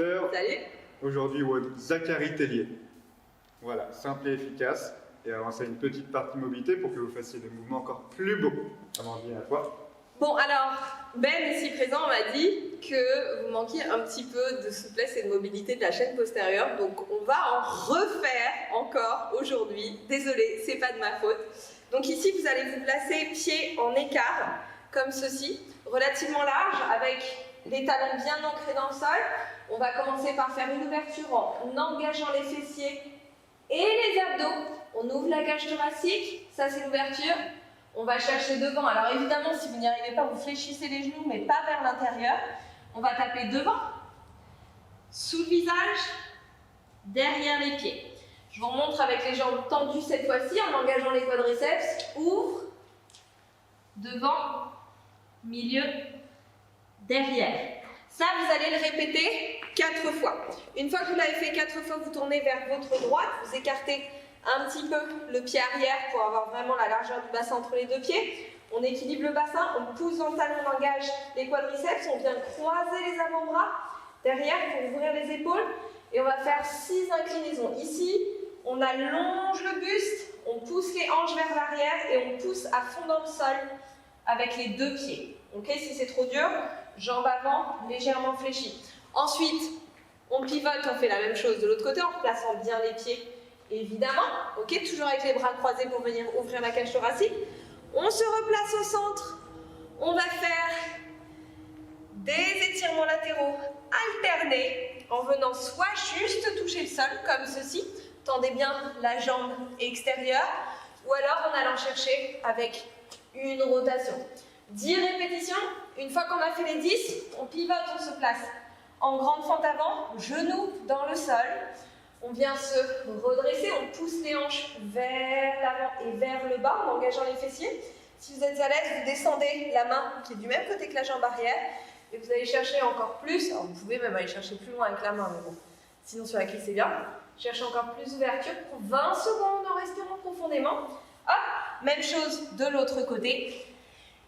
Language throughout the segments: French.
instructeur. Salut. Aujourd'hui, WOD Zachary Tellier. Voilà, simple et efficace. Et avancer une petite partie mobilité pour que vous fassiez des mouvements encore plus beaux. Amandine, à toi. Bon, alors, Ben, ici présent, m'a dit que vous manquiez un petit peu de souplesse et de mobilité de la chaîne postérieure. Donc, on va en refaire encore aujourd'hui. Désolée, c'est pas de ma faute. Donc ici, vous allez vous placer pieds en écart, comme ceci, relativement large, avec les talons bien ancrés dans le sol. On va commencer par faire une ouverture en engageant les fessiers et les abdos. On ouvre la cage thoracique, ça c'est l'ouverture. On va chercher devant. Alors évidemment, si vous n'y arrivez pas, vous fléchissez les genoux, mais pas vers l'intérieur. On va taper devant, sous le visage, derrière les pieds. Je vous remontre avec les jambes tendues cette fois-ci, en engageant les quadriceps. Ouvre, devant, milieu, derrière. Ça, vous allez le répéter 4 fois. Une fois que vous l'avez fait 4 fois, vous tournez vers votre droite, vous écartez un petit peu le pied arrière pour avoir vraiment la largeur du bassin entre les deux pieds. On équilibre le bassin, on pousse dans le talon, on engage les quadriceps, on vient croiser les avant-bras derrière pour ouvrir les épaules. Et on va faire 6 inclinaisons. Ici, on allonge le buste, on pousse les hanches vers l'arrière et on pousse à fond dans le sol avec les 2 pieds. Okay, si c'est trop dur, jambes avant, légèrement fléchies. Ensuite, on pivote, on fait la même chose de l'autre côté en replaçant bien les pieds, évidemment. Ok, toujours avec les bras croisés pour venir ouvrir la cage thoracique. On se replace au centre. On va faire des étirements latéraux alternés en venant soit juste toucher le sol, comme ceci. Tendez bien la jambe extérieure. Ou alors en allant chercher avec une rotation. 10 répétitions. Une fois qu'on a fait les 10, on pivote, on se place en grande fente avant, genoux dans le sol. On vient se redresser, on pousse les hanches vers l'avant et vers le bas en engageant les fessiers. Si vous êtes à l'aise, vous descendez la main qui est du même côté que la jambe arrière et vous allez chercher encore plus. Alors vous pouvez même aller chercher plus loin avec la main, mais bon, sinon sur la cuisse c'est bien. Cherchez encore plus d'ouverture pour 20 secondes en respirant profondément. Hop, même chose de l'autre côté.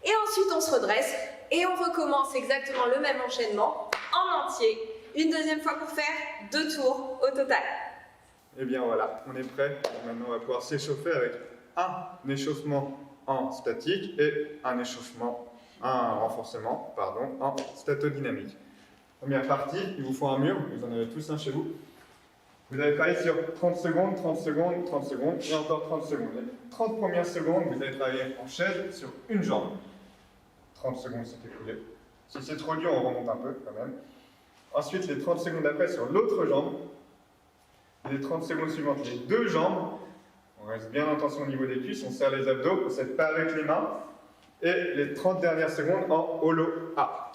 Et ensuite on se redresse et on recommence exactement le même enchaînement en entier. Une deuxième fois pour faire 2 tours au total. Et bien voilà, on est prêt. Maintenant on va pouvoir s'échauffer avec un échauffement en statique et un renforcement en statodynamique. Première partie, il vous faut un mur, vous en avez tous un chez vous. Vous allez travailler sur 30 secondes, 30 secondes, 30 secondes et encore 30 secondes. Les 30 premières secondes, vous allez travailler en chaise sur une jambe. 30 secondes, c'est écoulé. Si c'est trop dur, on remonte un peu quand même. Ensuite, les 30 secondes après sur l'autre jambe. Et les 30 secondes suivantes, les 2 jambes. On reste bien en tension au niveau des cuisses, on serre les abdos, on ne serre pas avec les mains. Et les 30 dernières secondes en holo A.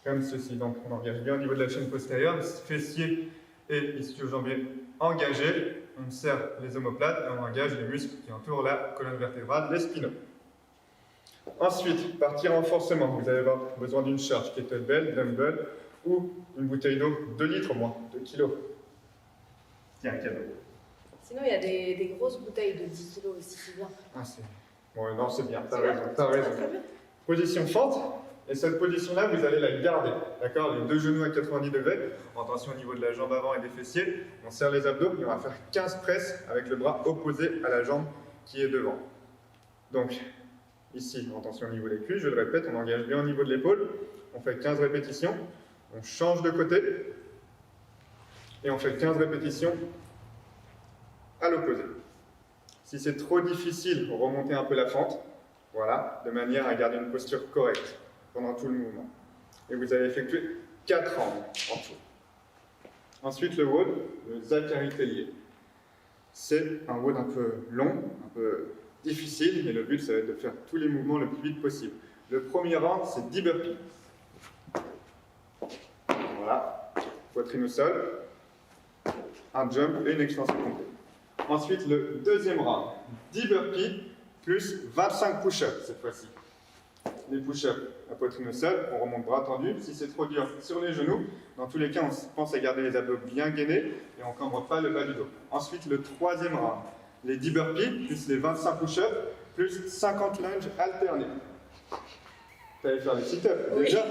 Comme ceci, donc on engage bien au niveau de la chaîne postérieure, fessiers et ischio-jambiers engagés. On serre les omoplates et on engage les muscles qui entourent la colonne vertébrale, les spinaux. Ensuite, partie renforcement. Vous allez avoir besoin d'une charge, kettlebell, dumbbell ou une bouteille d'eau 2 litres au moins, 2 kg. Tiens, cadeau. Sinon, il y a des grosses bouteilles de 10 kg aussi, c'est bien. Ah, c'est... Bon, non, c'est bien, t'as raison. Position fente. Et cette position-là, vous allez la garder, d'accord? Les 2 genoux à 90 degrés, en tension au niveau de la jambe avant et des fessiers. On serre les abdos et on va faire 15 presses avec le bras opposé à la jambe qui est devant. Donc, ici, en tension au niveau des cuisses, je le répète, on engage bien au niveau de l'épaule. On fait 15 répétitions, on change de côté et on fait 15 répétitions à l'opposé. Si c'est trop difficile, remontez un peu la fente, voilà, de manière à garder une posture correcte pendant tout le mouvement. Et vous allez effectuer 4 angles en tout. Ensuite, le WOD, le Zachary Tellier. C'est un WOD un peu long, un peu difficile, mais le but, ça va être de faire tous les mouvements le plus vite possible. Le premier rang, c'est 10 burpees. Voilà, poitrine au sol, un jump et une extension complète. Ensuite, le deuxième rang, 10 burpees plus 25 push-ups cette fois-ci. Les push-ups à poitrine au sol, on remonte bras tendus. Si c'est trop dur, sur les genoux. Dans tous les cas, on pense à garder les abdos bien gainés et on ne cambre pas le bas du dos. Ensuite, le troisième round, les 10 burpees plus les 25 push-ups plus 50 lunges alternés. Tu allais faire des sit-ups déjà.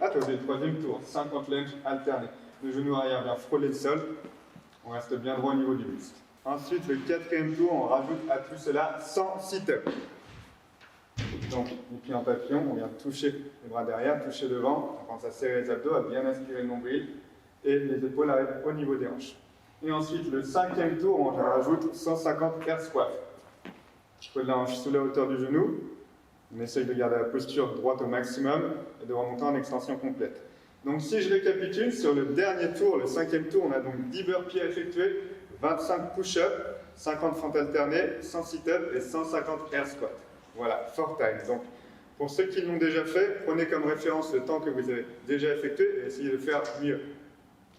attendez, troisième tour, 50 lunges alternés. Le genou arrière vient frôler le sol. On reste bien droit au niveau du buste. Ensuite, le quatrième tour, on rajoute à tout cela 100 sit-ups. Donc, les pieds en papillon, on vient toucher les bras derrière, toucher devant. On commence à serrer les abdos, à bien aspirer le nombril. Et les épaules arrivent au niveau des hanches. Et ensuite, le cinquième tour, on rajoute 150 air squats. Je pose la hanche sous la hauteur du genou. On essaye de garder la posture droite au maximum et de remonter en extension complète. Donc si je récapitule, sur le dernier tour, le cinquième tour, on a donc 10 burpees à effectuer, 25 push-ups, 50 fentes alternées, 100 sit-ups et 150 air squats. Voilà, 4 times. Donc pour ceux qui l'ont déjà fait, prenez comme référence le temps que vous avez déjà effectué et essayez de faire mieux.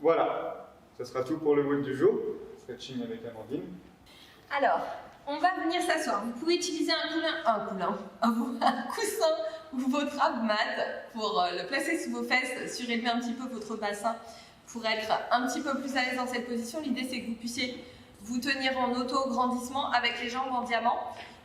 Voilà, ce sera tout pour le WOD du jour. Stretching avec Amandine. Alors, on va venir s'asseoir. Vous pouvez utiliser un coussin ou votre ab-mat pour le placer sous vos fesses, surélever un petit peu votre bassin pour être un petit peu plus à l'aise dans cette position. L'idée, c'est que vous puissiez vous tenir en auto-grandissement avec les jambes en diamant.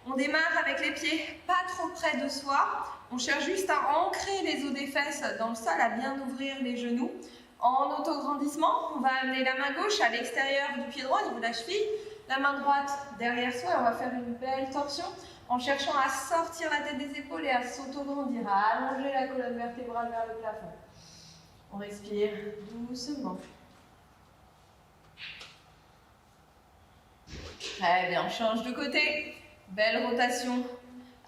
On démarre avec les pieds pas trop près de soi. On cherche juste à ancrer les os des fesses dans le sol, à bien ouvrir les genoux. En auto-grandissement, on va amener la main gauche à l'extérieur du pied droit au niveau de la cheville. La main droite derrière soi et on va faire une belle torsion en cherchant à sortir la tête des épaules et à s'auto-grandir, à allonger la colonne vertébrale vers le plafond. On respire doucement. Très bien, on change de côté. Belle rotation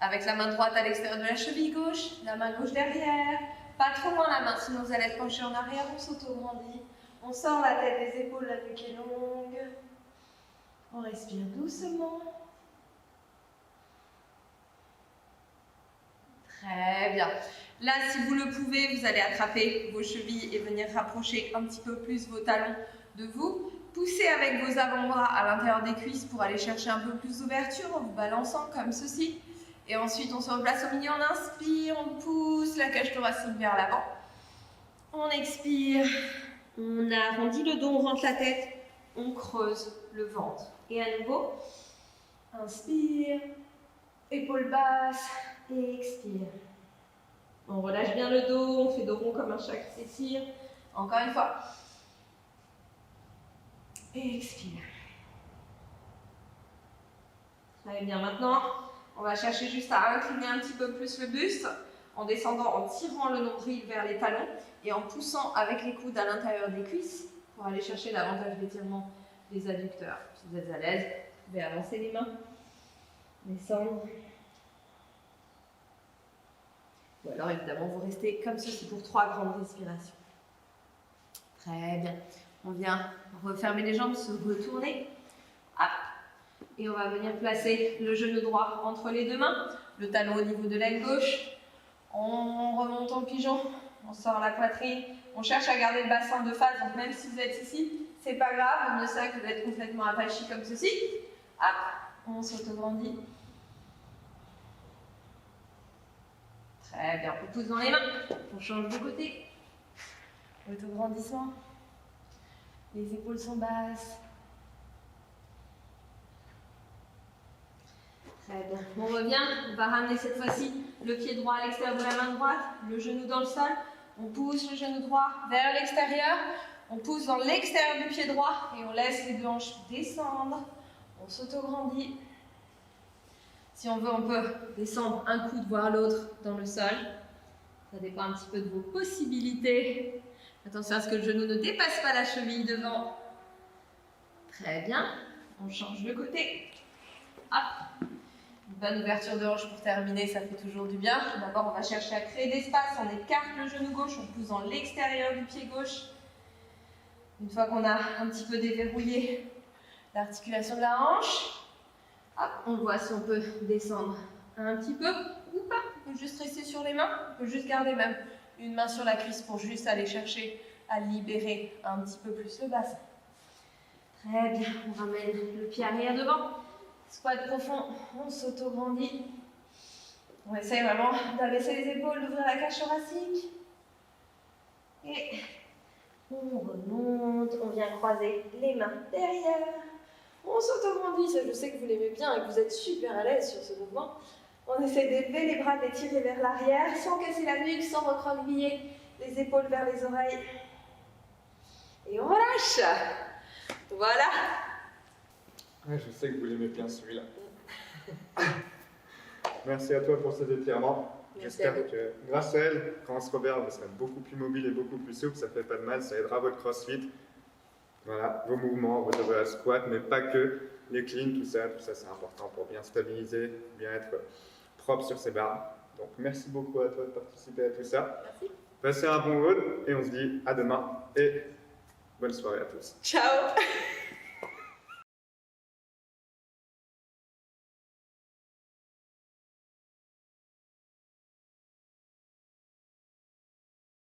avec la main droite à l'extérieur de la cheville gauche, la main gauche derrière. Pas trop loin la main, sinon vous allez être penché en arrière, on s'auto-grandit. On sort la tête des épaules, la nuque est longue. On respire doucement. Très bien. Là, si vous le pouvez, vous allez attraper vos chevilles et venir rapprocher un petit peu plus vos talons de vous. Poussez avec vos avant-bras à l'intérieur des cuisses pour aller chercher un peu plus d'ouverture en vous balançant comme ceci. Et ensuite, on se replace au milieu, on inspire, on pousse la cage thoracique vers l'avant. On expire, on arrondit le dos, on rentre la tête, on creuse le ventre. Et à nouveau, inspire, épaules basses, et expire. On relâche bien le dos, on fait dos rond comme un chat qui s'étire. Encore une fois. Et expire. Très bien, maintenant, on va chercher juste à incliner un petit peu plus le buste, en descendant, en tirant le nombril vers les talons et en poussant avec les coudes à l'intérieur des cuisses pour aller chercher l'avantage d'étirement des adducteurs. Si vous êtes à l'aise, vous pouvez avancer les mains, descendre. Ou alors évidemment, vous restez comme ceci pour 3 grandes respirations. Très bien. On vient refermer les jambes, se retourner. Hop. Et on va venir placer le genou droit entre les deux mains, le talon au niveau de l'aile gauche. On remonte en pigeon, on sort la poitrine. On cherche à garder le bassin de face, donc même si vous êtes ici, c'est pas grave, on ne sait que vous êtes complètement attaché comme ceci. Hop, on s'auto-grandit. Très bien, on pousse dans les mains, on change de côté. Auto-grandissement. Les épaules sont basses. Très bien. On revient, on va ramener cette fois-ci le pied droit à l'extérieur de la main droite, le genou dans le sol. On pousse le genou droit vers l'extérieur. On pousse dans l'extérieur du pied droit et on laisse les deux hanches descendre. On s'auto-grandit. Si on veut, on peut descendre un coude, voire l'autre dans le sol. Ça dépend un petit peu de vos possibilités. Attention à ce que le genou ne dépasse pas la cheville devant. Très bien. On change de côté. Hop. Une bonne ouverture de hanche pour terminer, ça fait toujours du bien. D'abord, on va chercher à créer d'espace. On écarte le genou gauche, on pousse dans l'extérieur du pied gauche. Une fois qu'on a un petit peu déverrouillé l'articulation de la hanche, hop, on voit si on peut descendre un petit peu ou pas. On peut juste rester sur les mains. On peut juste garder même une main sur la cuisse pour juste aller chercher à libérer un petit peu plus le bassin. Très bien, on ramène le pied arrière devant. Squat profond, on s'auto-grandit. On essaye vraiment d'abaisser les épaules, d'ouvrir la cage thoracique. Et on remonte, on vient croiser les mains derrière. On s'auto-grandit, ça je sais que vous l'aimez bien et que vous êtes super à l'aise sur ce mouvement. On essaie d'élever les bras, de les tirer vers l'arrière, sans casser la nuque, sans recroqueviller. les épaules vers les oreilles. Et on relâche. Voilà. Ouais, je sais que vous l'aimez bien celui-là. Merci à toi pour cet étirement. Merci à J'espère vous. que grâce à elle, quand on se repère, vous serez beaucoup plus mobile et beaucoup plus souple. Ça fait pas de mal, ça aidera votre crossfit. Voilà, vos mouvements, vous devrez squat, mais pas que. Les cleans, tout ça c'est important pour bien stabiliser, bien être propre sur ses barres. Donc merci beaucoup à toi de participer à tout ça. Merci. Passez un bon road et on se dit à demain et bonne soirée à tous. Ciao.